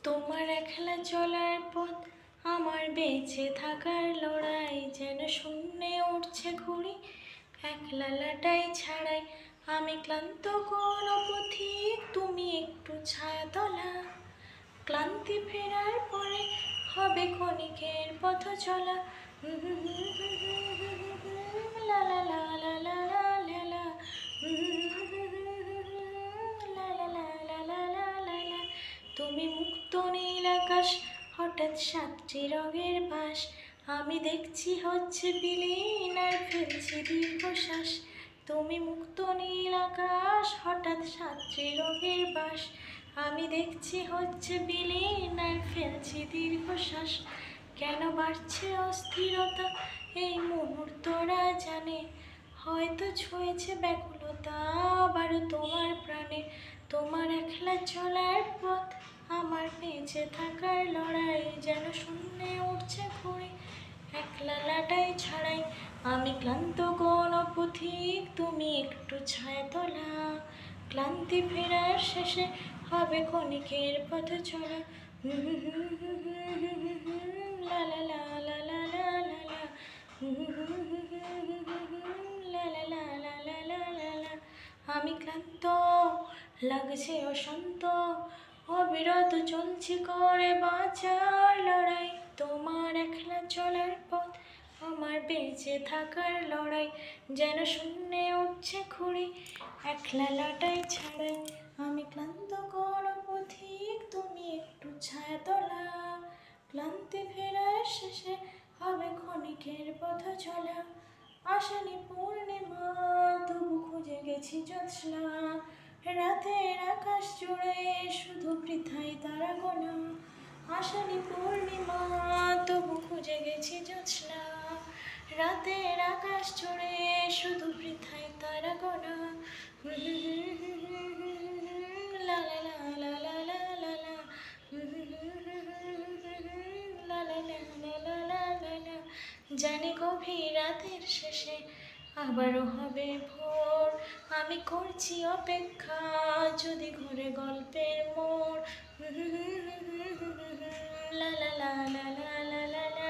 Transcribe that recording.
তোমার একলা চলার পথ আমার বেঁচে থাকার লড়াই, যেন শূন্যে উঠছে ঘুড়ি একলা লাটাই ছাড়াই। আমি ক্লান্ত কোন পথিক, তুমি একটু ছায়াতলা। ক্লান্তি ফেরার পরে হবে ক্ষণিকের পথ চলা। লা লা লা লা লা লা লা লা। তুমি মুক্ত নীল আকাশ, হঠাৎ সাতটি রঙের বাস। আমি দেখছি হচ্ছে বিলীন আর ফেলছি দীর্ঘশ্বাস। তুমি মুক্ত নীল আকাশ, হঠাৎ সাতটি রঙের বাস। আমি দেখছি হচ্ছে বিলীন আর ফেলছি দীর্ঘশ্বাস। কেন বাড়ছে অস্থিরতা এই মুহূর্তরা জানে, হয়তো ছুঁয়েছে ব্যাকুলতা আবারও তোমার প্রাণে। তোমার একলা চলার পথ আমার বেঁচে থাকার লড়াই, যেন শূন্যে উঠছে ঘুড়ি একলা লাটাই ছাড়াই। আমি ক্লান্ত কোন পথিক, তুমি একটু ছায়াতলা। ক্লান্তি ফেরার শেষে হবে ক্ষণিকের পথ চলা। লা লা লা লা লা লা লা লা। লা লা লা লা লা লা লা লা। আমি ক্লান্ত, লাগছে অশান্ত, অবিরত চলছি করে বাঁচার লড়াই। তোমার একলা চলার পথ আমার বেঁচে থাকার লড়াই, যেন শূন্যে উঠছে ঘুড়ি একলা লাটাই ছাড়াই। আমি ক্লান্ত কোন পথিক, তুমি একটু ছায়াতলা। ক্লান্তি ফেরার শেষে হবে ক্ষণিকের পথ চলা। আসেনি পূর্ণিমা, তবু খুঁজে গেছি জ্যোৎস্না। রাতের আকাশ জুড়ে শুধু বৃথাই তারা গোনা। আসেনি পূর্ণিমা, তবু খুঁজে গেছি জ্যোৎস্না। রাতের আকাশ জুড়ে শুধু বৃথাই তারা গোনা। লা লা লা লা লা লা লা লা। লা লা লা লা লা লা লা লা। জানি গভীর রাতের শেষে আবারও হবে ভোর। আমি করছি অপেক্ষা, যদি ঘুরে গল্পের মোড়। লা লা লা লা লা লা লা লা।